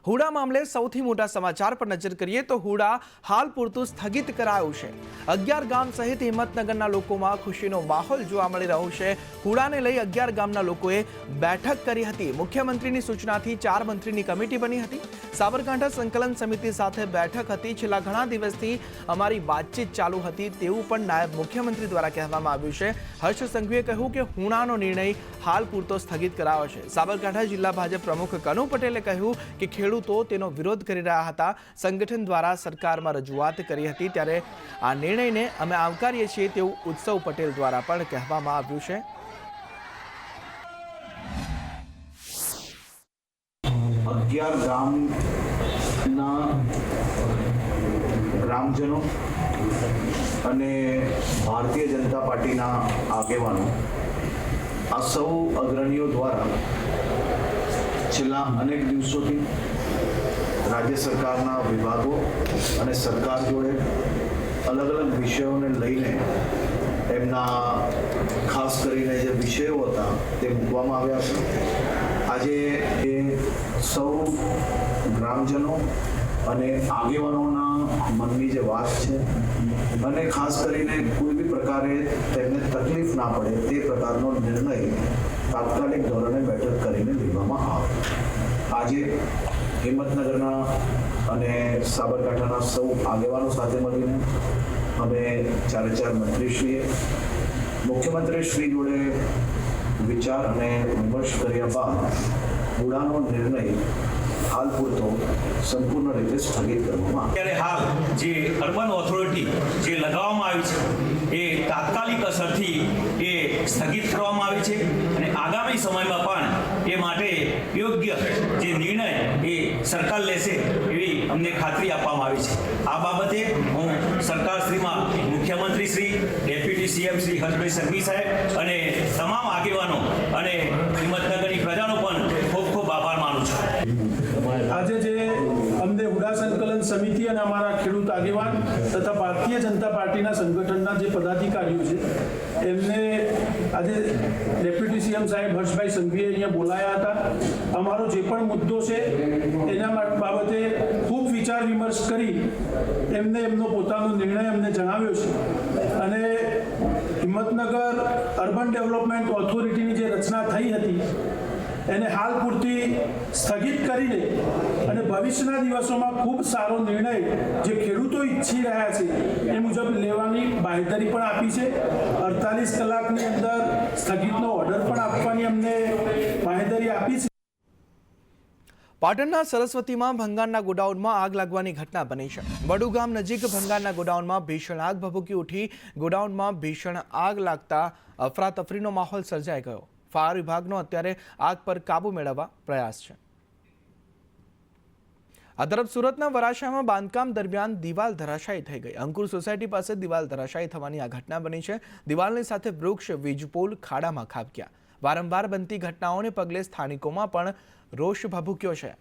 હુડા મામલે સૌથી મોટા સમાચાર પર નજર કરીએ તો હુડા હાલ પૂરતું સ્થગિત કરાયું છે। 11 ગામ સહિત હિંમતનગરના લોકોમાં ખુશીનો માહોલ જોવા મળી રહ્યો છે। હુડાને લઈ 11 ગામના લોકોએ બેઠક કરી હતી। મુખ્યમંત્રીની સૂચનાથી 4 મંત્રીની કમિટી બની હતી। સાબરકાંઠા સંકલન સમિતિ સાથે બેઠક હતી। છેલ્લા ઘણા દિવસથી અમારી વાતચીત ચાલુ હતી તેવું પણ નાયબ મુખ્યમંત્રી દ્વારા કહેવામાં આવ્યું છે। હર્ષ સંઘવીએ કહ્યું કે હુડાનો નિર્ણય હાલ પૂરતો સ્થગિત કરાયો છે। સાબરકાંઠા જિલ્લા ભાજપ પ્રમુખ કનુ પટેલે કહ્યું કે ખેડૂતો તેનો વિરોધ કરી રહ્યા હતા। સંગઠન દ્વારા સરકારમાં રજૂઆત કરી હતી ત્યારે આ નિર્ણયને અમે આવકારીએ છીએ તેવું ઉત્સવ પટેલ દ્વારા પણ કહેવામાં આવ્યું છે। 11 ગામના ગ્રામજનો અને ભારતીય જનતા પાર્ટીના આગેવાનો આ સૌ અગ્રણીઓ દ્વારા છેલ્લા અનેક દિવસોથી રાજ્ય સરકારના વિભાગો અને સરકાર જોડે અલગ અલગ વિષયોને લઈને એમના ખાસ કરીને જે વિષયો હતા તે મૂકવામાં આવ્યા છે। આજે એ સૌ ગ્રામજનો અને આગેવાનોના મનની જે વાત છે અને ખાસ કરીને કોઈ બી પ્રકારે તેમને તકલીફ ના પડે તે પ્રકારનો નિર્ણય તાત્કાલિક ધોરણે બેઠક કરીને લેવામાં આવે। આજે હિંમતનગરના અને સાબરકાંઠાના સૌ આગેવાનો સાથે મળીને અમે 4 મંત્રીશ્રીએ મુખ્યમંત્રીશ્રી જોડે વિચાર અને વિમર્શ કર્યા બાદ હુડાનો નિર્ણય હાલ પૂરતો સંપૂર્ણ રીતે સ્થગિત કરવામાં ત્યારે હાલ જે અર્બન ઓથોરિટી જે લગાવવામાં આવી છે એ તાત્કાલિક અસરથી એ સ્થગિત કરવામાં આવી છે અને આગામી સમયમાં પણ એ માટે યોગ્ય જે નિર્ણય એ સરકાર લેશે એવી અમને ખાતરી આપવામાં આવી છે। આ બાબતે હું સરકારશ્રીમાં મુખ્યમંત્રી શ્રી, ડેપ્યુટી સીએમ શ્રી હર્ષભાઈ સંઘવી સાહેબ અને તમામ આગેવાનો અને હિંમતનગરની પ્રજાનો પણ ખૂબ ખૂબ આભાર માનું છું। આજે જે અમને હુડા સંકલન સમિતિ અને અમારા ખેડૂત આગેવાન તથા ભારતીય જનતા પાર્ટીના સંગઠનના જે પદાધિકારીઓ છે એમને આજે ડેપ્યુટી સીએમ સાહેબ હર્ષભાઈ સંઘવીએ અહીંયા બોલાયા હતા। અમારો જે પણ મુદ્દો છે એના બાબતે ખૂબ વિચાર વિમર્શ કરી એમને એમનો પોતાનો નિર્ણય અમને જણાવ્યો છે અને હિંમતનગર અર્બન ડેવલપમેન્ટ ઓથોરિટીની જે રચના થઈ હતી એને હાલ પૂરતી સ્થગિત કરીને અને ભવિષ્યના દિવસોમાં ખૂબ સારો નિર્ણય જે ખેડૂતો ઈચ્છી રહ્યા છે એ મુજબ લેવાની બાંહેધરી પણ આપી છે। 48 કલાકની અંદર સ્થગિતનો ઓર્ડર પણ આપવાની અમને બાંહેધરી આપી છે। પાટણના સરસ્વતીમાં ભંગારના ગોડાઉનમાં આગ લાગવાની ઘટના બની છે। વડુ ગામ નજીક ભંગારના ગોડાઉનમાં ભીષણ આગ ભભૂકી ઉઠી। ગોડાઉનમાં ભીષણ આગ લાગતા અફરાતફરીનો માહોલ સર્જાઈ ગયો। ફાયર વિભાગનો અત્યારે આગ પર કાબુ મેળવવા પ્રયાસ છે। આ તરફ સુરતના વરાછામાં બાંધકામ દરમિયાન દિવાલ ધરાશાયી થઈ ગઈ। અંકુર સોસાયટી પાસે દિવાલ ધરાશાયી થવાની આ ઘટના બની છે। દિવાલની સાથે વૃક્ષ, વીજપોલ ખાડામાં ખાબક્યા। વારંવાર બનતી ઘટનાઓને પગલે સ્થાનિકોમાં પણ રોષ ભભૂક્યો છે।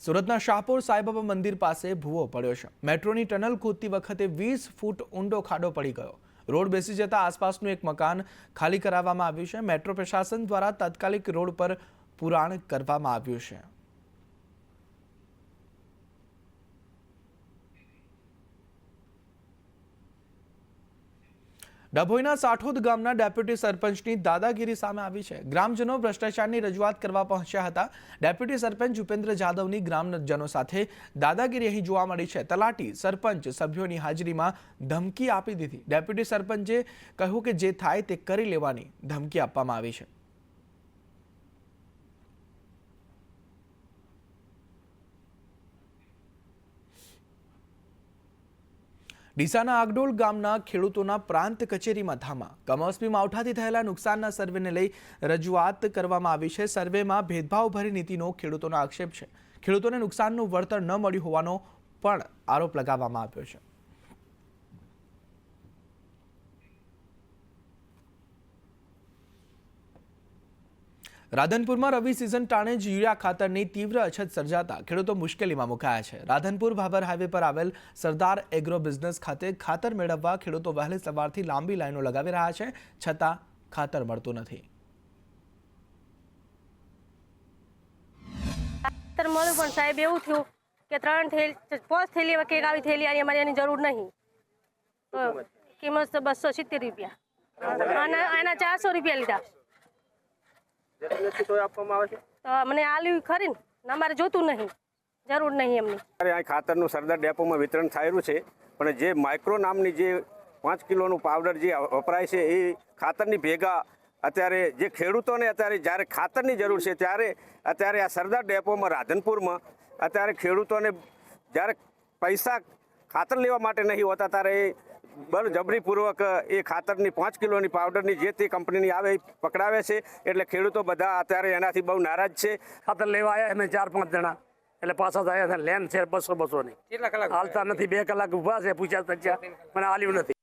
સુરતના શાહપુર સાંઈબાબા મંદિર પાસે ભૂવો પડ્યો છે। મેટ્રોની ટનલ ખોદતી વખતે 20 ફૂટ ઊંડો ખાડો પડી ગયો। રોડ બેસી જતા આસપાસનું એક મકાન ખાલી કરાવવામાં આવ્યું છે। મેટ્રો પ્રશાસન દ્વારા તાત્કાલિક રોડ પર પુરાણ કરવામાં આવ્યું છે। ડભોઈના સાઠોદ ગામના ડેપ્યુટી સરપંચની દાદાગીરી સામે આવી છે। ગ્રામજનો ભ્રષ્ટાચારની રજૂઆત કરવા પહોંચ્યા હતા। ડેપ્યુટી સરપંચ ઉપેન્દ્ર જાદવની ગ્રામજનો સાથે દાદાગીરી અહીં જોવા મળી છે। તલાટી, સરપંચ સભ્યોની હાજરીમાં ધમકી આપી દીધી। ડેપ્યુટી સરપંચે કહ્યું કે જે થાય તે કરી લેવાની ધમકી આપવામાં આવી છે। ડીસાના આગડોલ ગામના ખેડૂતોના પ્રાંત કચેરીમાં ધામા। કમોસમી માવઠાથી થયેલા નુકસાનના સર્વેને લઈ રજૂઆત કરવામાં આવી છે। સર્વેમાં ભેદભાવભરી નીતિનો ખેડૂતોનો આક્ષેપ છે। ખેડૂતોને નુકસાનનું વળતર ન મળ્યું હોવાનો પણ આરોપ લગાવવામાં આવ્યો છે। રાધનપુરમાં રવિ સિઝન ટાણે જ યુરિયા ખાતરની તીવ્ર અછત સર્જાતા ખેડૂતો મુશ્કેલીમાં મુકાયા છે। રાધનપુર ભાભર હાઈવે પર આવેલ સરદાર એગ્રો બિઝનેસ ખાતે ખાતર મેળવવા ખેડૂતો વહેલી સવારથી લાંબી લાઈનો લગાવી રહ્યા છે, છતાં ખાતર મળતું નથી. ખાતર મળ્યું પણ સાહેબ એવું થયું કે 5 થેલી કેક આવી થેલી અને અમારે એની જરૂર નહીં, તો કિંમત 270 રૂપિયા અને એના 400 રૂપિયા લીધા. મને આલ્યું ખરી ને અમારે જોતું નહીં, જરૂર નહીં એમની. આ ખાતરનું સરદાર ડેપોમાં વિતરણ થયેલું છે, પણ જે માઇક્રો નામની જે 5 કિલોનું પાવડર જે વપરાય છે એ ખાતરની ભેગા અત્યારે જે ખેડૂતોને અત્યારે જ્યારે ખાતરની જરૂર છે ત્યારે અત્યારે આ સરદાર ડેપોમાં રાધનપુરમાં અત્યારે ખેડૂતોને જ્યારે પૈસા ખાતર લેવા માટે નહીં હોતા ત્યારે એ બળજબરીપૂર્વક એ ખાતરની 5 કિલોની પાવડરની જે તે કંપનીની આવે એ પકડાવે છે. એટલે ખેડૂતો બધા અત્યારે એનાથી બહુ નારાજ છે. ખાતર લેવા આવ્યા અમે 4-5 જણા, એટલે પાછા થયા લેન છે 200 ની. હાલતા નથી, 2 કલાક ઊભા છે, પૂછ્યા તચ્યા મને હાલ્યું નથી.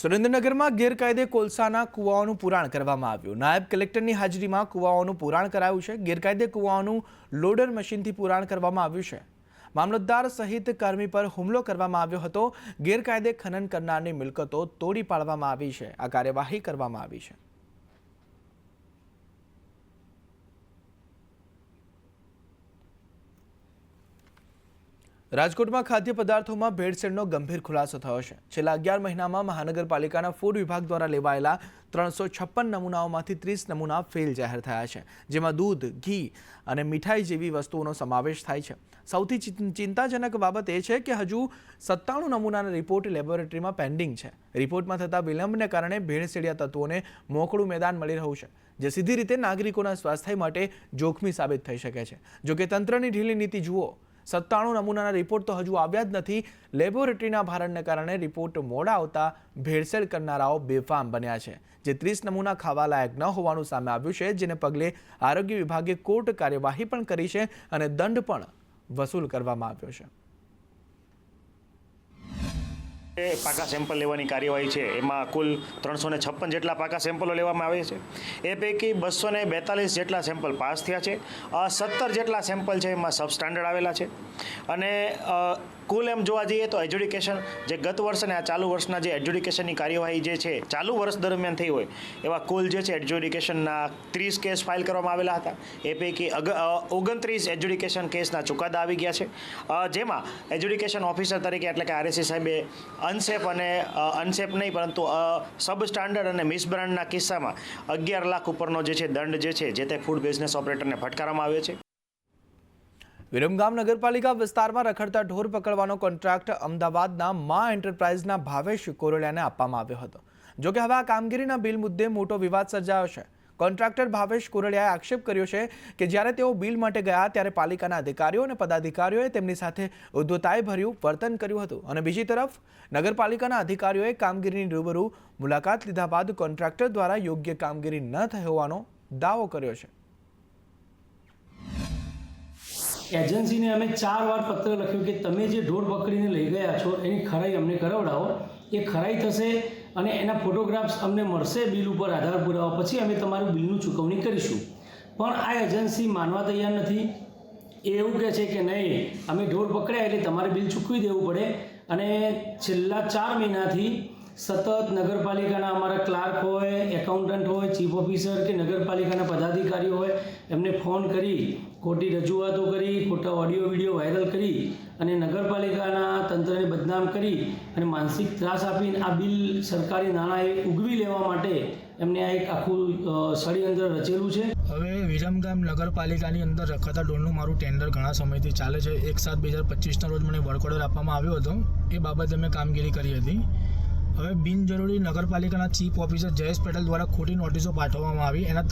સુરેન્દ્રનગરમાં ગેરકાયદે કોલસાના કુવાઓનું પુરાણ કરવામાં આવ્યું. નાયબ કલેક્ટરની હાજરીમાં કુવાઓનું પુરાણ કરાયું છે. ગેરકાયદે કુવાઓનું લોડર મશીનથી પુરાણ કરવામાં આવ્યું છે. મામલતદાર સહિત કર્મી પર હુમલો કરવામાં આવ્યો હતો. ગેરકાયદે ખનન કરનારની મિલકતો તોડી પાડવામાં આવી છે. આ કાર્યવાહી કરવામાં આવી છે. રાજકોટમાં ખાદ્ય પદાર્થોમાં ભેળસેળનો ગંભીર ખુલાસો થયો છે. છેલ્લા 11 મહિનામાં મહાનગરપાલિકાના ફૂડ વિભાગ દ્વારા લેવાયેલા 356 નમૂનાઓમાંથી 30 નમૂના ફેલ જાહેર થયા છે, જેમાં દૂધ, ઘી અને મીઠાઈ જેવી વસ્તુઓનો સમાવેશ થાય છે. સૌથી ચિંતાજનક બાબત એ છે કે હજુ 97 નમૂનાના રિપોર્ટ લેબોરેટરીમાં પેન્ડિંગ છે. રિપોર્ટમાં થતા વિલંબને કારણે ભેળસેળિયા તત્વોને મોકળું મેદાન મળી રહ્યું છે, જે સીધી રીતે નાગરિકોના સ્વાસ્થ્ય માટે જોખમી સાબિત થઈ શકે છે. જોકે તંત્રની ઢીલી નીતિ જુઓ, 97 નમૂનાના રિપોર્ટ તો હજુ આવ્યા જ નથી. લેબોરેટરીના ભારણને કારણે રિપોર્ટ મોડા આવતા ભેળસેળ કરનારાઓ બેફામ બન્યા છે, જે 30 નમૂના ખાવા લાયક ન હોવાનું સામે આવ્યું છે, જેને પગલે આરોગ્ય વિભાગે કોર્ટ કાર્યવાહી પણ કરી છે અને દંડ પણ વસૂલ કરવામાં આવ્યો છે. પાકા સેમ્પલ લેવાની કાર્યવાહી છે, એમાં કુલ 356 જેટલા પાકા સેમ્પલો લેવામાં આવે છે. એ પૈકી 242 જેટલા સેમ્પલ પાસ થયા છે. 17 જેટલા સેમ્પલ છે એમાં સબસ્ટાન્ડર્ડ આવેલા છે. અને કુલ એમ જોવા જઈએ તો એજ્યુડિકેશન જે ગત વર્ષ અને આ ચાલુ વર્ષના જે એજ્યુડિકેશનની કાર્યવાહી જે છે ચાલુ વર્ષ દરમિયાન થઈ હોય એવા કુલ જે છે એજ્યુડિકેશનના 30 કેસ ફાઇલ કરવામાં આવેલા હતા. એ પૈકી 29 એજ્યુડિકેશન કેસના ચુકાદા આવી ગયા છે, જેમાં એજ્યુડિકેશન ઓફિસર તરીકે એટલે કે આરએસી સાહેબે અનસેફ અને અનસેફ નહીં પરંતુ સબ સ્ટાન્ડર્ડ અને મિસબ્રાન્ડના કિસ્સામાં 11 લાખ ઉપરનો જે છે દંડ જે તે ફૂડ બિઝનેસ ઓપરેટરને ફટકારવામાં આવ્યો છે. વિરમગામ નગરપાલિકા વિસ્તારમાં રખડતા ઢોર પકડવાનો કોન્ટ્રાક્ટ અમદાવાદના મા એન્ટરપ્રાઇઝના ભાવેશ કોરડિયાને આપવામાં આવ્યો હતો. જોકે હવે આ કામગીરીના બિલ મુદ્દે મોટો વિવાદ સર્જાયો છે. કોન્ટ્રાક્ટર ભાવેશ કોરડિયાએ આક્ષેપ કર્યો છે કે જ્યારે તેઓ બિલ માટે ગયા ત્યારે પાલિકાના અધિકારીઓ અને પદાધિકારીઓએ તેમની સાથે ઉદ્ધતાઈભર્યું વર્તન કર્યું હતું, અને બીજી તરફ નગરપાલિકાના અધિકારીઓએ કામગીરીની રૂબરૂ મુલાકાત લીધા બાદ કોન્ટ્રાક્ટર દ્વારા યોગ્ય કામગીરી ન થઈ હોવાનો દાવો કર્યો છે. એજન્સીને અમે 4 વાર પત્ર લખ્યું કે તમે જે ઢોર પકડીને લઈ ગયા છો એની ખરાઈ અમને કરાવડાવો. એ ખરાઈ થશે અને એના ફોટોગ્રાફ્સ અમને મળશે બિલ ઉપર આધાર પુરાવા, પછી અમે તમારું બિલનું ચૂકવણી કરીશું. પણ આ એજન્સી માનવા તૈયાર નથી. એ એવું કહે છે કે નહીં, અમે ઢોર પકડ્યા એટલે તમારે બિલ ચૂકવી દેવું પડે. અને છેલ્લા 4 મહિનાથી સતત નગરપાલિકાના અમારા ક્લાર્ક હોય, એકાઉન્ટન્ટ હોય, ચીફ ઓફિસર કે નગરપાલિકાના પદાધિકારીઓ હોય, એમને ફોન કરી ખોટી રજૂઆતો કરી, ખોટા ઓડિયો વિડીયો વાયરલ કરી અને નગરપાલિકાના તંત્રને બદનામ કરી અને માનસિક ત્રાસ આપીને આ બિલ સરકારી નાણાંએ ઉગવી લેવા માટે એમને આ એક આખું ષડયંત્ર રચેલું છે. હવે વિરમગામ નગરપાલિકાની અંદર રખડતા ઢોરનું મારું ટેન્ડર ઘણા સમયથી ચાલે છે. 1/7/2025ના રોજ મને વર્ક ઓર્ડર આપવામાં આવ્યો હતો. એ બાબતે મેં કામગીરી કરી હતી. હવે બિનજરૂરી નગરપાલિકાના ચીફ ઓફિસર જયેશ પટેલ દ્વારા ખોટી નોટિસો પાઠવવામાં આવી. એના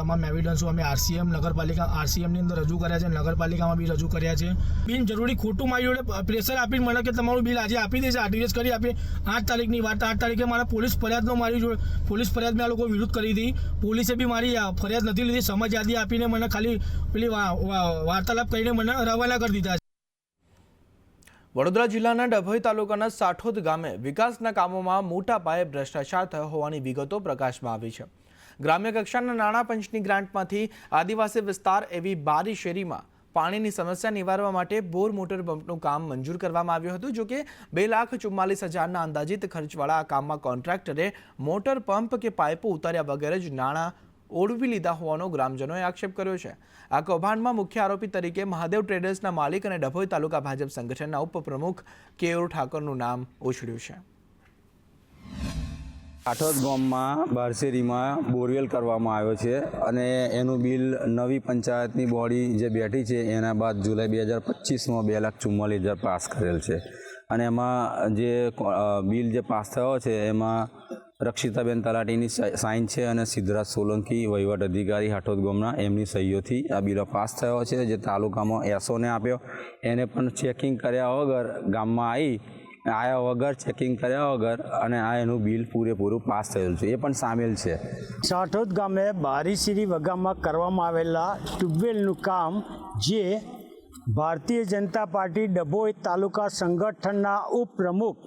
તમામ એવિડન્સો અમે આરસીએમની અંદર રજૂ કર્યા છે, નગરપાલિકામાં બી રજૂ કર્યા છે. બિનજરૂરી ખોટું મારી જોડે પ્રેશર આપીને મને કે તમારું બિલ આજે આપી દેશે, આરટીજીએસ કરી આપીએ. 8 તારીખની વાત, 8 તારીખે મારા પોલીસ ફરિયાદ મેં આ લોકો વિરુદ્ધ કરી હતી. પોલીસે બી મારી ફરિયાદ નથી લીધી. સમજ યાદી આપીને મને ખાલી પેલી વાર્તાલાપ કરીને મને રવાના કરી દીધા છે. વડોદરા જિલ્લાના ડભોઈ તાલુકાના સાઠોદ ગામે વિકાસના કામોમાં મોટા પાયે ભ્રષ્ટાચાર થયો હોવાની વિગતો પ્રકાશમાં આવી છે. ગ્રામ્ય કક્ષાના નાણાં પંચની ગ્રાન્ટમાંથી આદિવાસી વિસ્તાર એવી બારી શેરીમાં પાણીની સમસ્યા નિવારવા માટે બોર મોટર પંપનું કામ મંજૂર કરવામાં આવ્યું હતું. જોકે 2,44,000ના અંદાજિત ખર્ચવાળા આ કામમાં કોન્ટ્રાક્ટરે મોટર પંપ કે પાઇપો ઉતાર્યા વગર જ નાણાં ઓળવી લીધા હોવાનો ગ્રામજનોએ આક્ષેપ કર્યો છે. આ કૌભાંડમાં મુખ્ય આરોપી તરીકે મહાદેવ ટ્રેડર્સના માલિક અને ડભોઈ તાલુકા ભાજપ સંગઠનના ઉપપ્રમુખ કેયુર ઠાકોરનું નામ ઉછળ્યું છે. કાઠોદ ગામમાં બારસેરીમાં બોરવેલ કરવામાં આવ્યો છે અને એનું બિલ નવી પંચાયતની બોડી જે બેઠી છે એના બાદ જુલાઈ 2025માં 2,44,000 પાસ કરેલ છે અને એમાં જે બિલ જે પાસ થયો છે એમાં રક્ષિતાબેન તલાટીની સાઇન છે અને સિદ્ધરાજ સોલંકી વહીવટ અધિકારી હાટોદ ગામના એમની સહીઓથી આ બિલો પાસ થયો છે. જે તાલુકામાં એસઓને આપ્યો એને પણ ચેકિંગ કર્યા વગર ગામમાં આવ્યા વગર ચેકિંગ કર્યા વગર અને આ એનું બિલ પૂરેપૂરું પાસ થયેલું છે, એ પણ સામેલ છે. સાઠોદ ગામે બારીસીરી વગામાં કરવામાં આવેલા ટ્યુબવેલનું કામ જે ભારતીય જનતા પાર્ટી ડભોઈ તાલુકા સંગઠનના ઉપપ્રમુખ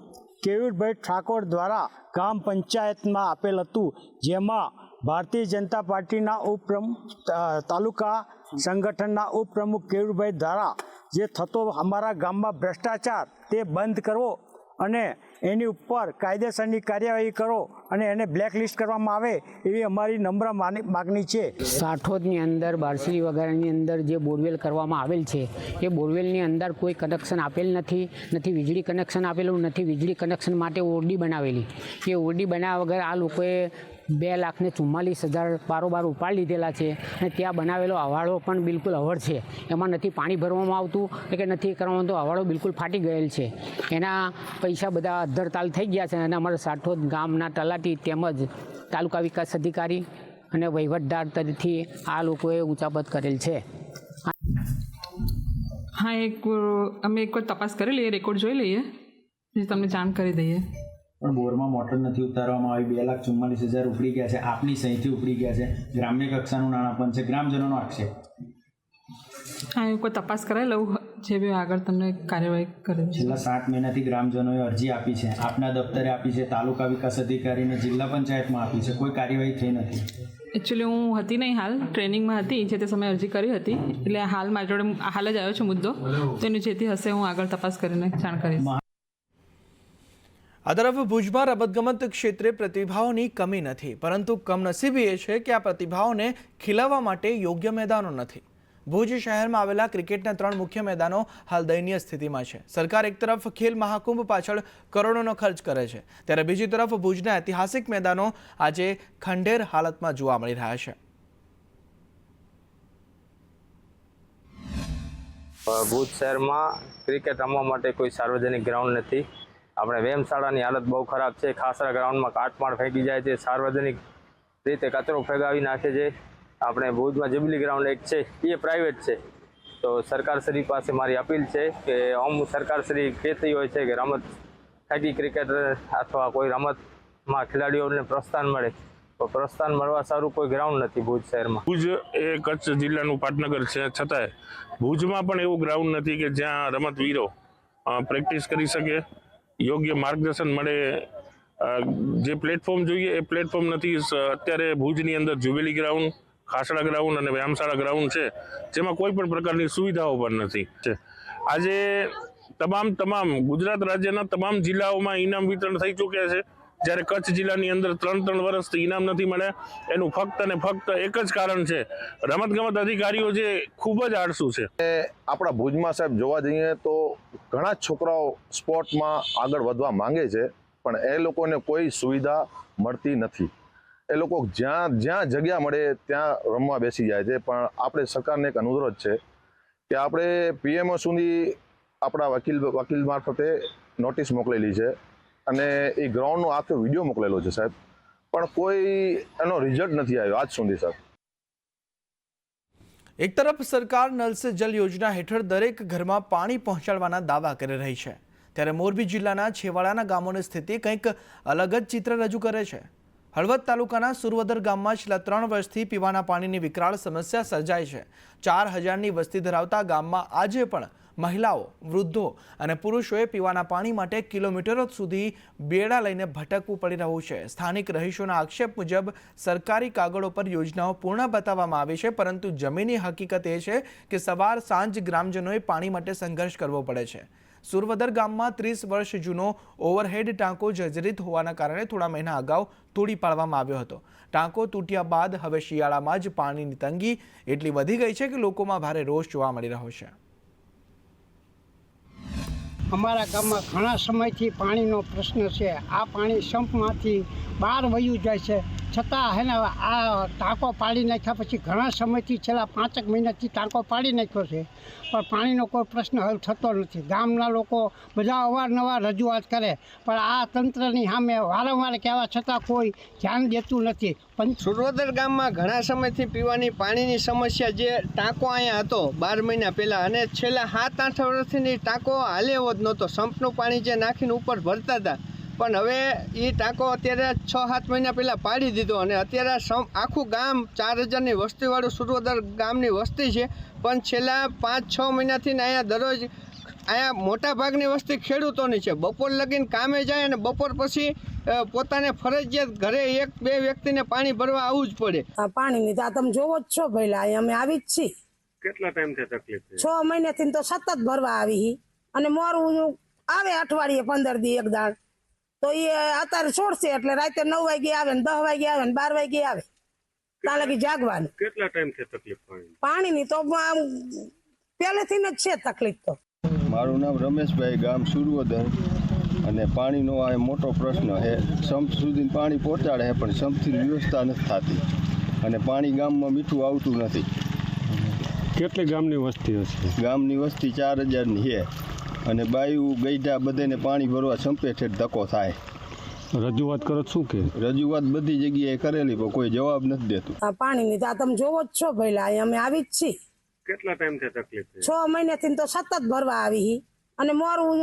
કેયુરભાઈ ઠાકોર દ્વારા ગામ પંચાયતમાં આપેલ હતું, જેમાં ભારતીય જનતા પાર્ટીના તાલુકા સંગઠનના ઉપપ્રમુખ કેયુરભાઈ દ્વારા જે થતો અમારા ગામમાં ભ્રષ્ટાચાર તે બંધ કરવો અને એની ઉપર કાયદેસરની કાર્યવાહી કરો અને એને બ્લેકલિસ્ટ કરવામાં આવે એવી અમારી નમ્ર માગણી છે. સાઠોદની અંદર બારસીરી વગારની અંદર જે બોરવેલ કરવામાં આવેલ છે એ બોરવેલની અંદર કોઈ કનેક્શન આપેલ નથી વીજળી કનેક્શન આપેલું નથી. વીજળી કનેક્શન માટે ઓરડી બનાવેલી, એ ઓરડી બનાવ્યા વગર આ લોકોએ 2,44,000 બારોબાર ઉપાડી લીધેલા છે અને ત્યાં બનાવેલો હવાળો પણ બિલકુલ અવળ છે, એમાં નથી પાણી ભરવામાં આવતું કે નથી કરવામાં તો હવાળો બિલકુલ ફાટી ગયેલ છે. એના પૈસા બધા અધ્ધરતાલ થઈ ગયા છે અને અમારા સાઠોદ ગામના તલાટી તેમજ તાલુકા વિકાસ અધિકારી અને વહીવટદાર તરફથી આ લોકોએ ઉચાપત કરેલ છે. હા, અમે એકવાર તપાસ કરી લઈએ, રેકોર્ડ જોઈ લઈએ, તમને જાણ કરી દઈએ. પણ બોરમાં મોટર નથી ઉતારવામાં આવી, 2,44,000 ઉપડી ગયા છે, આપની સહીથી ઉપડી ગયા છે, ગ્રામ્ય કક્ષાનું નાણાં પણ છે, ગ્રામજનોનો આક્ષેપ. હા, એ કોઈ તપાસ કરાવી લઉં, જે બી આગળ તમને કાર્યવાહી કરે. છેલ્લા 7 મહિનાથી ગ્રામજનોએ અરજી આપી છે, આપના દફતરે આપી છે, તાલુકા વિકાસ અધિકારીને જિલ્લા પંચાયતમાં આપી છે, કોઈ કાર્યવાહી થઈ નથી. એકચ્યુઅલી હું હતી નહીં, હાલ ટ્રેનિંગમાં હતી, જે તે સમયે અરજી કરી હતી, એટલે હાલ મારી જોડે હાલ જ આવ્યો છે મુદ્દો, તો એની જેથી હશે હું આગળ તપાસ કરીને જાણ કરીશ. આ તરફ ભુજમાં રમતગમત ક્ષેત્રે પ્રતિભાઓની કમી નથી, પરંતુ કમનસીબી એ છે કે આ પ્રતિભાઓને ખીલવવા માટે યોગ્ય મેદાનો નથી. ભુજ શહેરમાં આવેલા ક્રિકેટના 3 મુખ્ય મેદાનો હાલ દયનીય સ્થિતિમાં છે. સરકાર એક તરફ ખેલ મહાકુંભ પાછળ કરોડોનો ખર્ચ કરે છે, ત્યારે બીજી તરફ ભુજના ઐતિહાસિક મેદાનો આજે ખંડેર હાલતમાં જોવા મળી રહ્યા છે. ભુજ શહેરમાં ક્રિકેટ રમવા માટે કોઈ સાર્વજનિક ગ્રાઉન્ડ નથી. આપણે વેમશાળાની હાલત બહુ ખરાબ છે. ખાસરા ગ્રાઉન્ડમાં કાટમાળ ફેંકી જાય છે, સાર્વજનિક રીતે કચરો ફેંકાવી નાખે છે. આપણે ભુજમાં જબલી ગ્રાઉન્ડ એક છે, એ પ્રાઇવેટ છે. તો સરકારશ્રી પાસે મારી અપીલ છે કે સરકારશ્રી કહેતી હોય છે કે રમત ખાટી ક્રિકેટ અથવા કોઈ રમતમાં ખેલાડીઓને પ્રોત્સાહન મળે, તો પ્રોત્સાહન મળવા સારું કોઈ ગ્રાઉન્ડ નથી ભુજ શહેરમાં. ભુજ એ કચ્છ જિલ્લાનું પાટનગર છે, છતાંય ભુજમાં પણ એવું ગ્રાઉન્ડ નથી કે જ્યાં રમતવીરો પ્રેક્ટિસ કરી શકે, યોગ્ય માર્ગદર્શન મળે. જે પ્લેટફોર્મ જોઈએ એ પ્લેટફોર્મ નથી. અત્યારે ભુજની અંદર જુબેલી ગ્રાઉન્ડ, ખાસડા ગ્રાઉન્ડ અને વ્યાયામશાળા ગ્રાઉન્ડ છે, જેમાં કોઈ પણ પ્રકારની સુવિધાઓ પણ નથી. આજે તમામ ગુજરાત રાજ્યના તમામ જિલ્લાઓમાં ઇનામ વિતરણ થઈ ચૂક્યા છે, જ્યારે કચ્છ જિલ્લાની અંદર 3 વર્ષથી ઇનામ નથી મળ્યા. એનું ફક્ત અને ફક્ત એક જ કારણ છે, રમતગમત અધિકારીઓ જે ખૂબ જ આળસુ છે. આપણા ભુજમાં સાહેબ જોવા જઈએ તો ઘણા છોકરાઓ સ્પોર્ટમાં આગળ વધવા માંગે છે, પણ એ લોકોને કોઈ સુવિધા મળતી નથી. એ લોકો જ્યાં જગ્યા મળે ત્યાં રમવા બેસી જાય છે. પણ આપણે સરકારને એક અનુરોધ છે કે આપણે પીએમઓ સુધી આપણા વકીલ મારફતે નોટિસ મોકલેલી છે અને એ ગ્રાઉન્ડનો આખો વિડીયો મોકલેલો છે સાહેબ, પણ કોઈ એનો રિઝલ્ટ નથી આવ્યો આજ સુધી સાહેબ. એક તરફ સરકાર નલ સે જલ યોજના હેઠળ દરેક ઘરમાં પાણી પહોંચાડવાના દાવા કરી રહી છે, ત્યારે મોરબી જિલ્લાના છેવાડાના ગામોની સ્થિતિ કંઈક અલગ જ ચિત્ર રજૂ કરે છે. હળવદ તાલુકાના સુરવદર ગામમાં છેલ્લા 3 વર્ષથી પીવાના પાણીની વિકરાળ સમસ્યા સર્જાઈ છે. 4000ની વસ્તી ધરાવતા ગામમાં આજે પણ મહિલાઓ, વૃદ્ધો અને પુરુષોએ પીવાના પાણી માટે કિલોમીટરો સુધી બેડા લઈને ભટકવું પડી રહ્યું છે. સ્થાનિક રહીશોના આક્ષેપ મુજબ સરકારી કાગળો પર યોજનાઓ પૂર્ણ બતાવવામાં આવી છે, પરંતુ જમીની હકીકત એ છે કે સવાર સાંજ ગ્રામજનોએ પાણી માટે સંઘર્ષ કરવો પડે છે. સુરવદર ગામમાં 30 વર્ષ જૂનો ઓવરહેડ ટાંકો જર્જરિત હોવાના કારણે થોડા મહિના અગાઉ તોડી પાડવામાં આવ્યો હતો. ટાંકો તૂટ્યા બાદ હવે શિયાળામાં જ પાણીની તંગી એટલી વધી ગઈ છે કે લોકોમાં ભારે રોષ જોવા મળી રહ્યો છે. અમારા ગામમાં ઘણા સમયથી પાણીનો પ્રશ્ન છે. આ પાણી સંપમાંથી બહાર વયું જાય છે, છતાં હે ને આ ટાંકો પાડી નાખ્યા પછી ઘણા સમયથી છેલ્લા 5 મહિનાથી ટાંકો પાડી નાખ્યો છે, પણ પાણીનો કોઈ પ્રશ્ન હલ થતો નથી. ગામના લોકો બધા અવારનવાર રજૂઆત કરે, પણ આ તંત્રની સામે વારંવાર કહેવા છતાં કોઈ ધ્યાન દેતું નથી. સુરવદર ગામમાં ઘણા સમયથી પીવાની પાણીની સમસ્યા, જે ટાંકો અહીંયા હતો 12 મહિના પહેલાં, અને છેલ્લા 7-8 વર્ષથી ટાંકો હાલે એવો જ નહોતો. સંપનું પાણી જે નાખીને ઉપર ભરતા હતા, પણ હવે એ ટાંકો અત્યારે 6-7 મહિના પહેલાં પાડી દીધો, અને અત્યારે આખું ગામ 4000ની વસ્તીવાળું સુરવદર ગામની વસ્તી છે, પણ છેલ્લા 5-6 મહિનાથી અહીંયા દરરોજ અહીંયા મોટા ભાગની વસ્તી ખેડૂતોની છે. બપોર લગીને કામે જાય અને બપોર પછી પોતાને ફરજિયાત ઘરે 1-2 વ્યક્તિને પાણી ભરવા આવવું જ પડે. પાણીની તો તમે જોવો જ છો ભાઈ, અહીંયા અમે આવી જ છીએ. કેટલા ટાઈમથી તકલીફ છે? 6 મહિનાથી તો સતત ભરવા આવી, અને મોરું આવે અઠવાડિયે 15 દી એક દાણ, તો એ અત્યારે છોડશે એટલે રાતે 9 વાગે આવે ને 10 વાગે આવે ને 12 વાગે આવે, ત્યાં લગી જાગવાનું. કેટલા ટાઈમથી તકલીફ પાણીની તો પહેલેથી જ છે તકલીફ. તો મારું નામ રમેશભાઈ, ગામ સુરવદર, અને પાણીનો આ મોટો પ્રશ્ન છે. સંપ સુધી પાણી પહોંચાડે છે, પણ સંપથી વ્યવસ્થા નથી થતી, અને પાણી ગામમાં મીઠું આવતું નથી. કેટલી ગામની વસ્તી હશે? ગામની વસ્તી 4000ની છે, અને બાયું ગઈઢા બધાને પાણી ભરવા સંપે ઠેઠ ધક્કો થાય. રજૂઆત કરો શું કે? રજૂઆત બધી જગ્યાએ કરેલી, પણ કોઈ જવાબ નથી દેતું. પાણીની તો તમે જોવો જ છો ભાઈ, અહીંયા અમે આવી જ છીએ. કેટલા ટાઈમથી તકલીફ છે? 6 મહિનાથી તો સતત ભરવા આવી, અને મોરું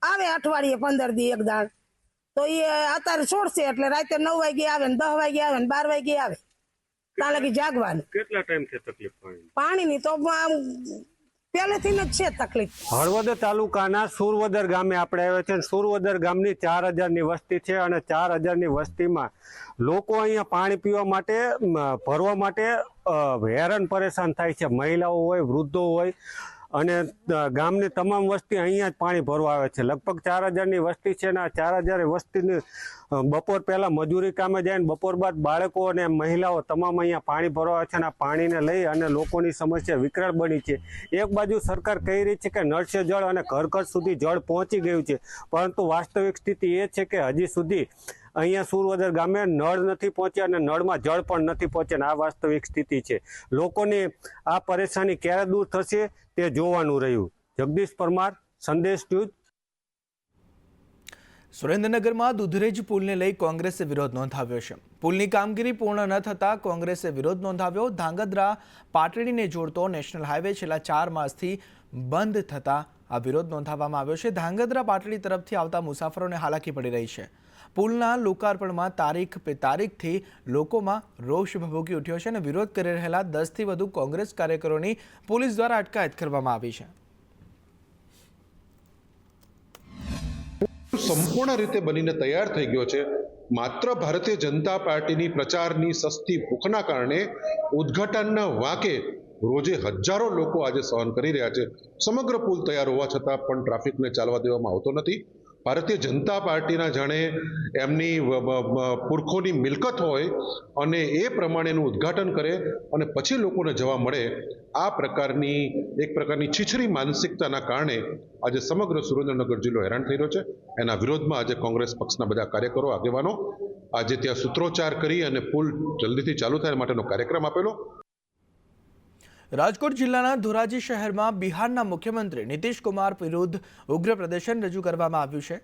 આવે અઠવાડિયે 15 દી એક દાણ, તો એ અત્યારે છોડશે એટલે રાતે 9 વાગે આવે ને 10 વાગે આવે ને 12 વાગે આવે, ત્યાં લગી જાગવાનું. કેટલા ટાઈમથી તકલીફ પાણીની તો પહેલેથી જ છે તકલીફ. હળવદ તાલુકાના સુરવદર ગામે આપણે આવ્યા છે. સુરવદર ગામની 4000ની વસ્તી છે, અને 4000ની વસ્તીમાં લોકો અહીંયા પાણી પીવા માટે, ભરવા માટે હેરાન પરેશાન થાય છે. મહિલાઓ હોય, વૃદ્ધો હોય, અને ગામની તમામ વસ્તી અહીંયા જ પાણી ભરવા આવે છે. લગભગ 4000ની વસ્તી છે, ને આ 4000 વસ્તીની બપોર પહેલાં મજૂરી કામે જાય, ને બપોર બાદ બાળકો અને મહિલાઓ તમામ અહીંયા પાણી ભરવા આવે છે. અને આ પાણીને લઈ અને લોકોની સમસ્યા વિકરાળ બની છે. એક બાજુ સરકાર કહી રહી છે કે નળ સે જળ અને ઘર ઘર સુધી જળ પહોંચી ગયું છે, પરંતુ વાસ્તવિક સ્થિતિ એ છે કે હજી સુધી અહીંયા સુરવદર ગામે નળ નથી પહોંચ્યા, અને નળમાં જળ પણ નથી પહોંચ્યા. આ વાસ્તવિક સ્થિતિ છે. લોકોની આ પરેશાની ક્યારે દૂર થશે તે જોવાનું રહ્યું. જગદીશ પરમાર, સંદેશ ન્યૂઝ. સુરેન્દ્રનગરમાં દુધરેજ પુલને લઈ કોંગ્રેસે વિરોધ નોંધાવ્યો છે. પુલની કામગીરી પૂર્ણ ન થતાં કોંગ્રેસે વિરોધ નોંધાવ્યો. ધાંગધ્રા પાટડીને જોડતો નેશનલ હાઈવે છેલ્લા 4 માસથી બંધ થતાં આ વિરોધ નોંધાવવામાં આવ્યો છે. ધાંગધ્રા પાટડી તરફથી આવતા મુસાફરોને હાલાકી પડી રહી છે. પુલના લોકાર્પણમાં તારીખ પે તારીખથી લોકોમાં રોષ ભભૂકી ઉઠ્યો છે, અને વિરોધ કરી રહેલા 10થી વધુ કોંગ્રેસ કાર્યકરોની પોલીસ દ્વારા અટકાયત કરવામાં આવી છે. સંપૂર્ણ રીતે બનીને તૈયાર થઈ ગયો છે. માત્ર ભારતીય જનતા પાર્ટીની પ્રચારની સસ્તી ભૂખના કારણે ઉદ્ઘાટનના વાંકે રોજે હજારો લોકો આજે સહન કરી રહ્યા છે. સમગ્ર પુલ તૈયાર હોવા છતાં પણ ટ્રાફિકને ચાલવા દેવામાં આવતો નથી. ભારતીય જનતા પાર્ટીના જાણે એમની પુરખોની મિલકત હોય અને એ પ્રમાણેનું ઉદ્ઘાટન કરે અને પછી લોકોને જવા મળે, આ એક પ્રકારની છીછરી માનસિકતાના કારણે આજે સમગ્ર સુરેન્દ્રનગર જિલ્લો હેરાન થઈ રહ્યો છે. એના વિરોધમાં આજે કોંગ્રેસ પક્ષના બધા કાર્યકરો, આગેવાનો આજે ત્યાં સૂત્રોચ્ચાર કરી અને પુલ જલ્દીથી ચાલુ થાય માટેનો કાર્યક્રમ આપેલો. રાજકોટ જિલ્લાના ધોરાજી શહેરમાં બિહારના મુખ્યમંત્રી નીતિશ કુમાર વિરુદ્ધ ઉગ્ર પ્રદર્શન રજૂ કરવામાં આવ્યું છે.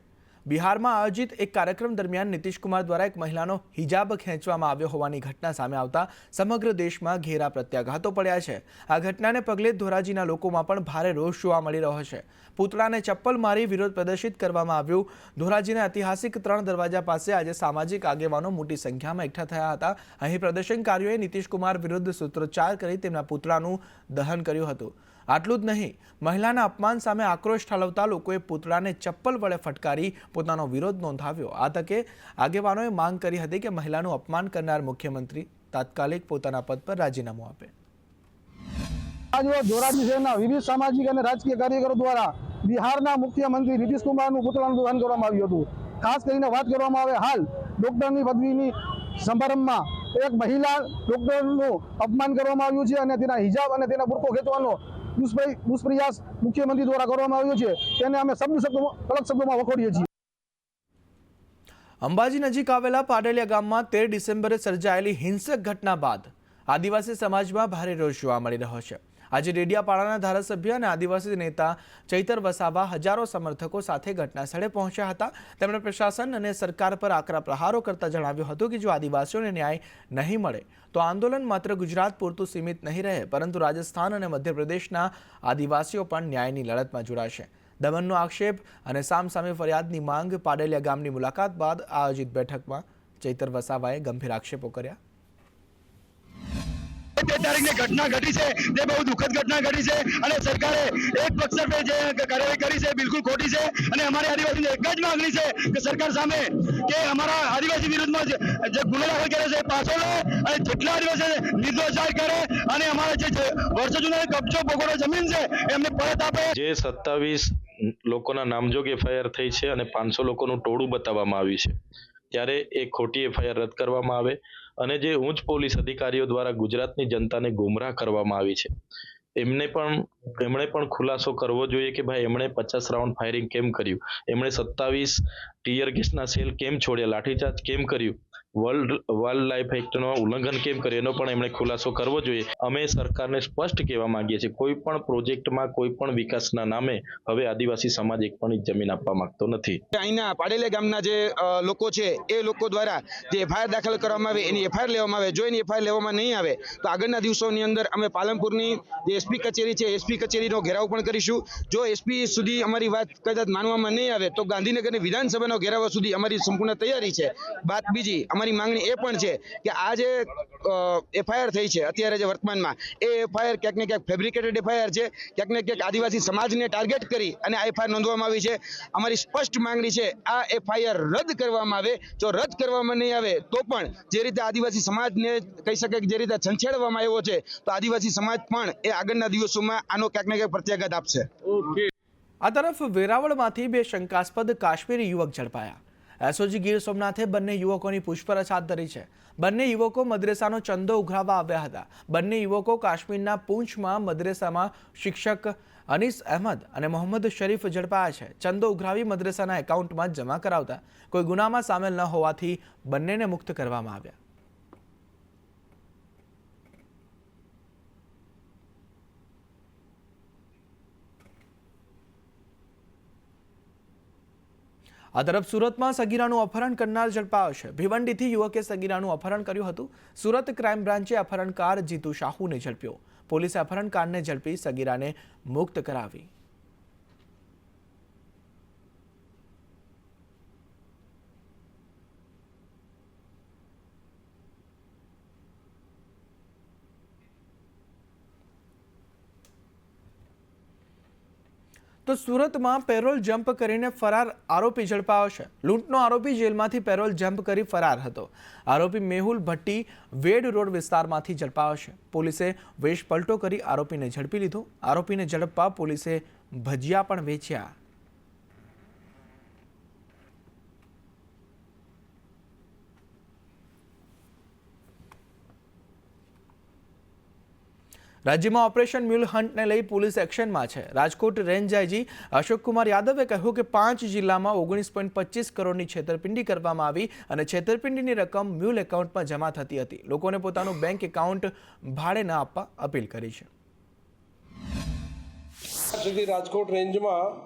બિહારમાં આયોજિત એક કાર્યક્રમ દરમિયાન નીતિશ કુમાર દ્વારા એક મહિલાનો હિજાબ ખેંચવામાં આવ્યો હોવાની ઘટના સામે આવતા સમગ્ર દેશમાં ઘેરા પ્રત્યાઘાતો પડ્યા છે. આ ઘટનાને પગલે ધોરાજીના લોકોમાં પણ ભારે રોષ જોવા મળી રહ્યો છે. પૂતળાને ચપ્પલ મારી વિરોધ પ્રદર્શિત કરવામાં આવ્યું. ધોરાજીના ઐતિહાસિક 3 દરવાજા પાસે આજે સામાજિક આગેવાનો મોટી સંખ્યામાં એકઠા થયા હતા. અહીં પ્રદર્શનકારીઓએ નીતિશ કુમાર વિરુદ્ધ સૂત્રોચ્ચાર કરી તેમના પૂતળાનું દહન કર્યું હતું. આટલું જ નહીં, મહિલાના અપમાન સામે આક્રોશ ઠાલવતા લોકોએ પૂતળાને ચપ્પલ વડે ફટકારી પોતાનો વિરોધ નોંધાવ્યો. આ તકે આગેવાનોએ માંગ કરી હતી કે મહિલાનું અપમાન કરનાર મુખ્યમંત્રી તાત્કાલિક પોતાના પદ પર રાજીનામું આપે. ધોરાજી શહેરના વિવિધ સામાજિક અને રાજકીય કાર્યકરો દ્વારા બિહારના મુખ્યમંત્રી નીતિશ કુમારનું પૂતળાનું દહન કરવામાં આવ્યું હતું. ખાસ કરીને વાત કરવામાં આવે હાલ ડોક્ટરની પદવીની સમારંભમાં એક મહિલા ડોક્ટરનું અપમાન કરવામાં આવ્યું છે અને તેના હિજાબ અને તેના બુરકો ખેંચવાનો દુષ્પ્રયાસ મુખ્યમંત્રી દ્વારા કરવામાં આવ્યો છે. તેને અમે કડક શબ્દોમાં વખોડીએ છીએ. અંબાજી નજીક આવેલા પાડલિયા ગામમાં 13 ડિસેમ્બરે સર્જાયેલી હિંસક ઘટના બાદ આદિવાસી સમાજમાં ભારે રોષ જોવા મળી રહ્યો છે. આજે ડેડિયાપાડાના ધારાસભ્ય અને આદિવાસી નેતા ચૈતર વસાવા હજારો સમર્થકો સાથે ઘટના સ્થળે પહોંચ્યા હતા. તેમણે પ્રશાસન અને સરકાર પર આકરા પ્રહારો કરતા જણાવ્યું હતું કે જો આદિવાસીઓને ન્યાય નહીં મળે તો આંદોલન માત્ર ગુજરાત પૂરતું સીમિત નહીં રહે, પરંતુ રાજસ્થાન અને મધ્યપ્રદેશના આદિવાસીઓ પણ ન્યાયની લડતમાં જોડાશે. દમનનો આક્ષેપ અને સામસામે ફરિયાદની માંગ પાડલિયા ગામની મુલાકાત બાદ આયોજિત બેઠકમાં ચૈતર વસાવાએ ગંભીર આક્ષેપો કર્યા. 2 તારીખની ઘટના ઘટી છે તે બહુ દુઃખદ ઘટના ઘટી છે અને સરકારે એક પક્ષ જે કાર્યવાહી કરી છે બિલકુલ ખોટી છે. અને અમારી આદિવાસીની એક જ માંગણી છે કે સરકાર સામે કે અમારા આદિવાસી વિરુદ્ધમાં જે ગુનો દાખલ કર્યો છે પાછો લે અને જેટલા આદિવાસી નિર્દોષ જાહેર કરે અને અમારા જે વર્ષો જૂનો કબજો ભોગવવાનો જમીન છે એમને પરત આપે. જે 27 લોકોના નામજોગ એફઆઈઆર થઈ છે અને 500 લોકોનું ટોળું બતાવવામાં આવ્યું છે, ત્યારે એ ખોટી એફઆઈઆર રદ કરવામાં આવે અને જે ઉચ્ચ પોલીસ અધિકારીઓ દ્વારા ગુજરાતની જનતાને ગુમરાહ કરવામાં આવી છે એમણે પણ ખુલાસો કરવો જોઈએ કે ભાઈ એમણે 50 રાઉન્ડ ફાયરિંગ કેમ કર્યું, એમણે 27 ટીયર ગેસના સેલ કેમ છોડ્યા, લાઠીચાર્જ કેમ કર્યું, વાઇલ્ડ લાઈફ એક્ટનું ઉલ્લંઘન કેમ કર્યું, એનો પણ એમણે ખુલાસો કરવો જોઈએ. અમે સરકારને સ્પષ્ટ કહેવા માંગીએ છીએ કોઈ પણ પ્રોજેક્ટમાં કોઈ પણ વિકાસના નામે હવે આદિવાસી સમાજ એક પણ જમીન આપવા માંગતો નથી. અહીંના પાડેલિયા ગામના જે લોકો છે એ લોકો દ્વારા જે એફઆઈઆર દાખલ કરવામાં આવે એની એફઆઈઆર લેવામાં આવે. જો એની એફઆઈઆર લેવામાં નહીં આવે તો આગળના દિવસોની અંદર અમે પાલનપુરની જે એસપી કચેરી છે એસપી કચેરીનો ઘેરાવ પણ કરીશું. જો એસપી સુધી અમારી વાત કદાચ માનવામાં નહીં આવે તો ગાંધીનગરની વિધાનસભાનો ઘેરાવ સુધી અમારી સંપૂર્ણ તૈયારી છે. વાત બીજી અમારી માંગણી એ પણ છે કે આ જે એફઆઈઆર થઈ છે અત્યારે જે વર્તમાનમાં એ એફઆઈઆર ક્યાંક ને ક્યાંક ફેબ્રિકેટેડ એફઆઈઆર છે, ક્યાંક ને ક્યાંક આદિવાસી સમાજને ટાર્ગેટ કરી અને આ એફઆઈઆર નોંધવામાં આવી છે. અમારી સ્પષ્ટ માંગણી છે આ એફઆઈઆર રદ કરવામાં આવે. જો રદ કરવામાં નહીં આવે તો પણ જે રીતે આદિવાસી સમાજને કહી શકે કે જે રીતે છંછેડવામાં આવ્યો છે તો આદિવાસી સમાજ પણ એ આગળના દિવસોમાં આનો ક્યાંક ને ક્યાંક પ્રત્યાઘાત આપશે. આ તરફ વેરાવળમાંથી 2 શંકાસ્પદ કાશ્મીરી યુવક ઝડપાયા. એસઓજી ગીર સોમનાથે બંને યુવકોની પૂછપરછ હાથ ધરી છે. બંને યુવકો મદ્રેસાનો ચંદો ઉઘરાવવા આવ્યા હતા. બંને યુવકો કાશ્મીરના પૂંછમાં મદ્રેસામાં શિક્ષક અનીસ અહેમદ અને મોહમ્મદ શરીફ ઝડપાયા છે. ચંદો ઉઘરાવી મદ્રેસાના એકાઉન્ટમાં જમા કરાવતા કોઈ ગુનામાં સામેલ ન હોવાથી બંનેને મુક્ત કરવામાં આવ્યા. આ તરફ સુરતમાં સગીરાનું અપહરણ કરનાર ઝડપાયો છે. ભિવંડીથી યુવકે સગીરાનું અપહરણ કર્યું હતું. સુરત ક્રાઇમ બ્રાન્ચે અપહરણકાર જીતુ શાહુને ઝડપ્યો. પોલીસે અપહરણકારને ઝડપી સગીરાને મુક્ત કરાવી. તો સુરતમાં પેરોલ જમ્પ કરીને ફરાર આરોપી ઝડપાયો છે. લૂંટનો આરોપી જેલમાંથી પેરોલ જમ્પ કરી ફરાર હતો. આરોપી મેહુલ ભટ્ટી વેડ રોડ વિસ્તારમાંથી ઝડપાયો છે. પોલીસે વેશ પલટો કરી આરોપીને ઝડપી લીધો. આરોપીને ઝડપવા પોલીસે ભજીયા પણ વેચ્યા. રાજ્યમાં ઓપરેશન મ્યુલ હન્ટને લઈ પોલીસ એક્શનમાં છે. રાજકોટ રેન્જ આઈજી અશોક કુમાર યાદવે કહ્યું કે 5 જિલ્લામાં 19.25 કરોડની છેતરપિંડી કરવામાં આવી અને છેતરપિંડીની રકમ મ્યુલ એકાઉન્ટમાં જમા થતી હતી. લોકોને પોતાનું બેંક એકાઉન્ટ ભાડે ન આપવા અપીલ કરી છે. સુધી રાજકોટ રેન્જમાં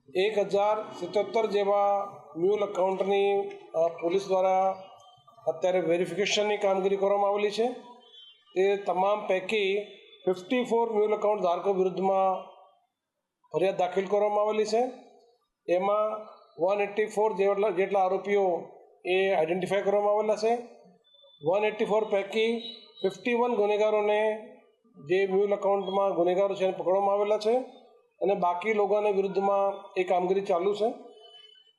1077 જેવા મ્યુલ એકાઉન્ટની પોલીસ દ્વારા અત્યારે વેરિફિકેશનની કામગીરી કરવામાં આવેલી છે. તે તમામ પૈકી 54 મ્યુલ એકાઉન્ટ ધારકો વિરુદ્ધમાં ફરિયાદ દાખલ કરવામાં આવેલી છે. એમાં 184 જેટલા આરોપીઓ એ આઈડેન્ટિફાઈ કરવામાં આવેલા છે. 184 પૈકી 51 ગુનેગારોને જે મ્યુલ એકાઉન્ટમાં ગુનેગારો છે એને પકડવામાં આવેલા છે અને બાકી લોકોને વિરુદ્ધમાં એ કામગીરી ચાલુ છે.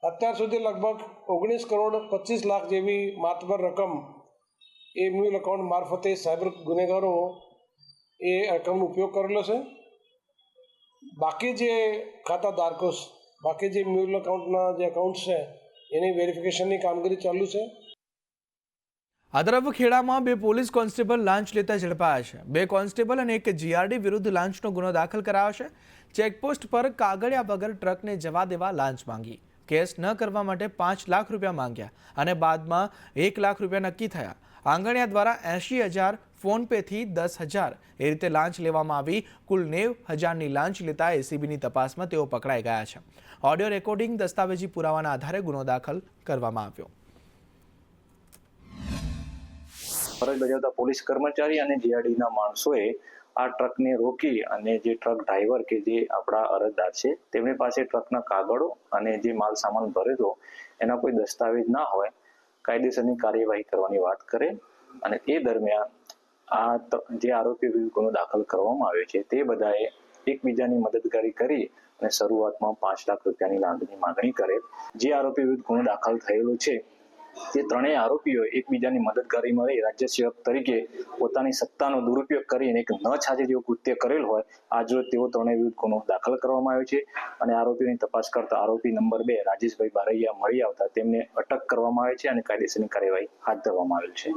અત્યાર સુધી લગભગ 19 કરોડ 25 લાખ જેવી માતબર રકમ એ મ્યુલ એકાઉન્ટ મારફતે સાયબર ગુનેગારો એ રકમનો ઉપયોગ કરેલો છે. બાકી જે ખાતા ધારકો બાકી જે મ્યુલ એકાઉન્ટના જે એકાઉન્ટ છે એની વેરિફિકેશનની કામગીરી ચાલુ છે. આ તરફ ખેડામાં 2 પોલીસ કોન્સ્ટેબલ લાંચ લેતા ઝડપાયા છે. 2 કોન્સ્ટેબલ અને 1 જીઆરડી વિરુદ્ધ લાંચનો ગુનો દાખલ કરાયો છે. ચેકપોસ્ટ પર કાગળિયા વગર ટ્રકને જવા દેવા લાંચ માંગી. કેસ ન કરવા માટે 5 લાખ રૂપિયા માંગ્યા અને બાદમાં 1 લાખ રૂપિયા નક્કી થયા. આંગણિયા દ્વારા 80,000, ફોનપેથી 10,000 એ રીતે લાંચ લેવામાં આવી. કુલ 90,000ની લાંચ લેતા એસીબીની તપાસમાં તેઓ પકડાઈ ગયા છે. ઓડિયો રેકોર્ડિંગ દસ્તાવેજી પુરાવાના આધારે ગુનો દાખલ કરવામાં આવ્યો. ફરજ બજાવતા પોલીસ કર્મચારી અને જીઆરડીના માણસોએ આ ટ્રકને રોકી અને જે ટ્રક ડ્રાઈવર કે જે આપણા અરજદાર છે તેમની પાસે ટ્રકના કાગળો અને જે માલ સામાન ભરેલો એના કોઈ દસ્તાવેજ ના હોય કાયદેસરની કાર્યવાહી કરવાની વાત કરે અને એ દરમિયાન આ જે આરોપી વિરુદ્ધ ગુનો દાખલ કરવામાં આવ્યો છે તે બધાએ એકબીજાની મદદગારી કરી અને શરૂઆતમાં 5 લાખ રૂપિયાની લાંચની માંગણી કરે. જે આરોપી વિરુદ્ધ ગુનો દાખલ થયેલો છે તે ત્રણેય આરોપીઓ એકબીજાની મદદગારી મળી રાજ્ય સેવક તરીકે પોતાની સત્તાનો દુરુપયોગ કરીને એક ન છાજે જેવું કૃત્ય કરેલ હોય આજરોજ તેઓ ત્રણેય વિરુદ્ધ ગુનો દાખલ કરવામાં આવ્યો છે અને આરોપીઓની તપાસ કરતા આરોપી નંબર 2 રાજેશભાઈ બારૈયા મળી આવતા તેમને અટક કરવામાં આવે છે અને કાયદેસરની કાર્યવાહી હાથ ધરવામાં આવેલ છે.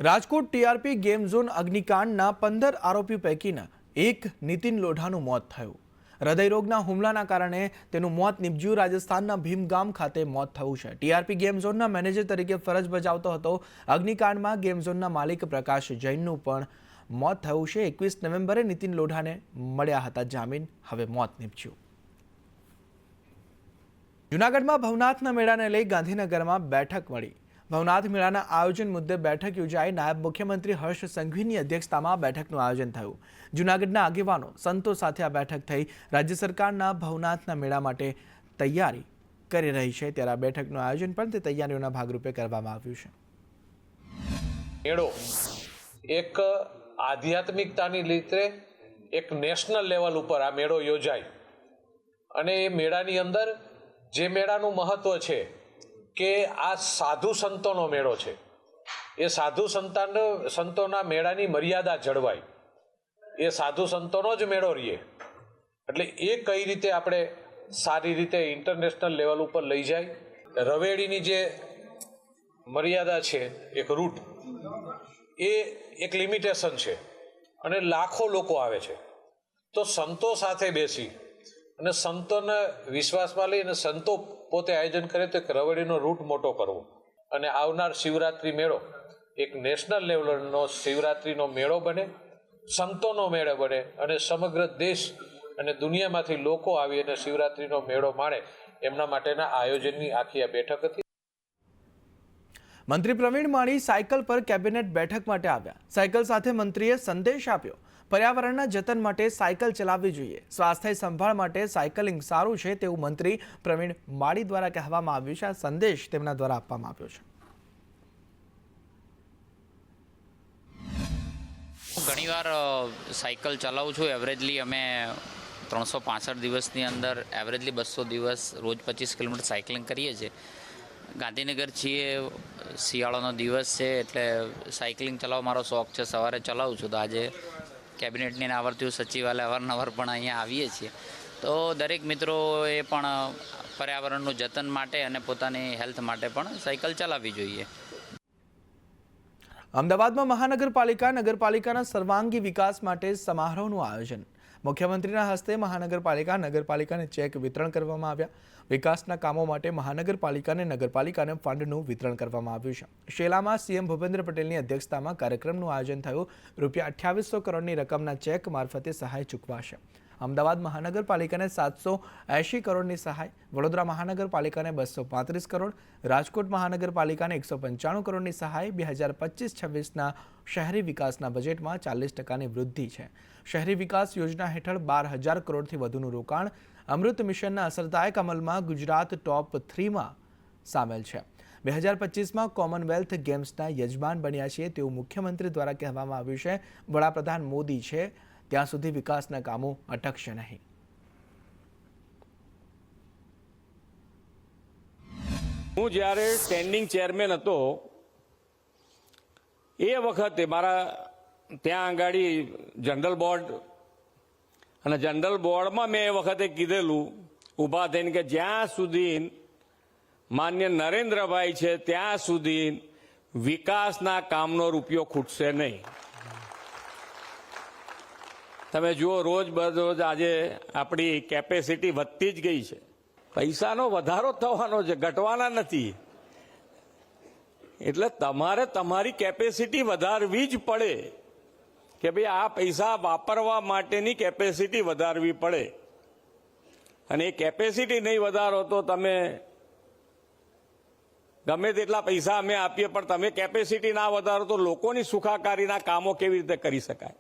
રાજકોટ ટીઆરપી ગેમ ઝોન અગ્નિકાંડના 15 આરોપી પૈકીના એક નીતિન લોઢાનું મોત થયું. હૃદયરોગના હુમલાના કારણે તેનું મોત નિપજ્યું. રાજસ્થાનના ભીમગામ ખાતે મોત થયું છે. ટીઆરપી ગેમ ઝોનના મેનેજર તરીકે ફરજ બજાવતો હતો. અગ્નિકાંડમાં ગેમ ઝોનના માલિક પ્રકાશ જૈનનું પણ મોત થયું છે. 21 નવેમ્બરે નીતિન લોઢાને મળ્યા હતા જામીન. હવે મોત નીપજ્યું. જૂનાગઢમાં ભવનાથના મેળાને લઈ ગાંધીનગરમાં બેઠક મળી. ભવનાથ મેળાના આયોજન મુદ્દે બેઠક યોજાઈ. નાયબ મુખ્યમંત્રી હર્ષ સંઘવીની અધ્યક્ષતામાં બેઠકનું આયોજન થયું. જૂનાગઢના આગેવાનો સંતો સાથે આ બેઠક થઈ. રાજ્ય સરકારના ભવનાથના મેળા માટે તૈયારી કરી રહી છે ત્યારે આ બેઠકનું આયોજન પણ તે તૈયારીઓના ભાગરૂપે કરવામાં આવ્યું છે. મેળો એક આધ્યાત્મિકતાની રીતે એક નેશનલ લેવલ ઉપર આ મેળો યોજાય અને એ મેળાની અંદર જે મેળાનું મહત્વ છે કે આ સાધુ સંતોનો મેળો છે. એ સાધુ સંતોના મેળાની મર્યાદા જળવાય. એ સાધુ સંતોનો જ મેળો રહીએ એટલે એ કઈ રીતે આપણે સારી રીતે ઇન્ટરનેશનલ લેવલ ઉપર લઈ જાય. રવેડીની જે મર્યાદા છે એક રૂટ એ એક લિમિટેશન છે અને લાખો લોકો આવે છે. તો સંતો સાથે બેસી અને સંતોને વિશ્વાસમાં લઈ અને સંતો પોતે આયોજન કરે તો એક રવેડીનો રૂટ મોટો કરવો અને આવનાર શિવરાત્રિ મેળો એક નેશનલ લેવલનો શિવરાત્રિનો મેળો બને, સંતોનો મેળો બને અને સમગ્ર દેશ અને દુનિયામાંથી લોકો આવી અને શિવરાત્રિનો મેળો માણે એમના માટેના આયોજનની આખી આ બેઠક હતી. મંત્રી પ્રવીણ માળી સાયકલ પર કેબિનેટ બેઠક માટે આવ્યા. સાયકલ સાથે મંત્રીએ સંદેશ આપ્યો. પર્યાવરણના જતન માટે સાયકલ ચલાવવી જોઈએ. સ્વાસ્થ્ય સંભાળ માટે સાયકલિંગ સારું છે તેવું મંત્રી પ્રવીણ માળી દ્વારા કહેવામાં આવ્યું છે. આ સંદેશ તેમના દ્વારા આપવામાં આવ્યો છે. ઘણીવાર સાયકલ ચલાવું છું. એવરેજલી અમે 365 દિવસની અંદર એવરેજલી 200 દિવસ રોજ 25 કિલોમીટર સાયકલિંગ કરીએ છીએ. ગાંધીનગર છીએ, શિયાળાનો દિવસ છે એટલે સાયકલિંગ ચલાવવા મારો શોખ છે. સવારે ચલાવું છું. તો આજે કેબિનેટની આવર્તી સચિવાલય અવારનવાર પણ અહીંયા આવીએ છીએ. તો દરેક મિત્રોએ પણ પર્યાવરણનું જતન માટે અને પોતાની હેલ્થ માટે પણ સાયકલ ચલાવવી જોઈએ. અમદાવાદમાં નગરપાલિકાના સર્વાંગી વિકાસ માટે સમારોહનું આયોજન. મુખ્યમંત્રીના હસ્તે નગરપાલિકાને ચેક વિતરણ કરવામાં આવ્યા. વિકાસના કામો માટે નગરપાલિકાને ફંડનું વિતરણ કરવામાં આવ્યું છે. શેલામાં સીએમ ભૂપેન્દ્ર પટેલની અધ્યક્ષતામાં કાર્યક્રમનું આયોજન થયું. રૂપિયા 2800 કરોડની રકમના ચેક મારફતે સહાય ચૂકવાશે. અમદાવાદ મહાનગરપાલિકાને 780 કરોડની સહાય, વડોદરા મહાનગરપાલિકાને 235 કરોડ, રાજકોટ મહાનગરપાલિકાને 195 કરોડની સહાય. 2025-26ના શહેરી વિકાસના બજેટમાં 40% વૃદ્ધિ છે. શહેરી વિકાસ યોજના હેઠળ 12,000 કરોડથી વધુનું રોકાણ. અમૃત મિશનના અસરદાયક અમલમાં ગુજરાત ટોપ 3માં સામેલ છે. 2025માં કોમનવેલ્થ ગેમ્સના યજમાન બન્યા છીએ તેવું મુખ્યમંત્રી દ્વારા કહેવામાં આવ્યું છે. વડાપ્રધાન મોદી છે ત્યાં સુધી વિકાસના કામો અટકશે નહીં. હું જ્યારે સ્ટેન્ડિંગ ચેરમેન હતો એ વખતે મારા ત્યાં આગાડી જનરલ બોર્ડ અને જનરલ બોર્ડમાં મેં એ વખતે કીધેલું ઊભા થઈને કે જ્યાં સુધી માન્ય નરેન્દ્રભાઈ છે ત્યાં સુધી વિકાસના કામનો રૂપિયો ખૂટશે નહીં. તમે જુઓ રોજ બરોજ આજે આપણી કેપેસિટી વધતી જ ગઈ છે. પૈસાનો વધારો થવાનો છે, ઘટવાના નથી. એટલે તમારે તમારી કેપેસિટી વધારવી જ પડે કે ભાઈ આ પૈસા વાપરવા માટેની કેપેસિટી વધારવી પડે. અને એ કેપેસિટી નહીં વધારો તો તમે ગમે તેટલા પૈસા અમે આપીએ પણ તમે કેપેસિટી ના વધારો તો લોકોની સુખાકારીના કામો કેવી રીતે કરી શકાય.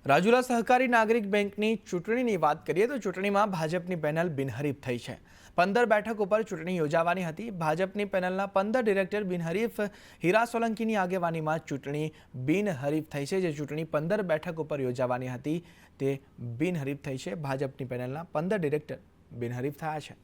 રાજુલા સહકારી નાગરિક બેંકની ચૂંટણીની વાત કરીએ તો ચૂંટણીમાં ભાજપની પેનલ બિનહરીફ થઈ છે. 15 બેઠક ઉપર ચૂંટણી યોજાવાની હતી. ભાજપની પેનલના 15 ડિરેક્ટર બિનહરીફ હીરા સોલંકીની આગેવાનીમાં ચૂંટણી બિનહરીફ થઈ છે. જે ચૂંટણી 15 બેઠક ઉપર યોજાવાની હતી તે બિનહરીફ થઈ છે. ભાજપની પેનલના 15 ડિરેક્ટર બિનહરીફ થયા છે.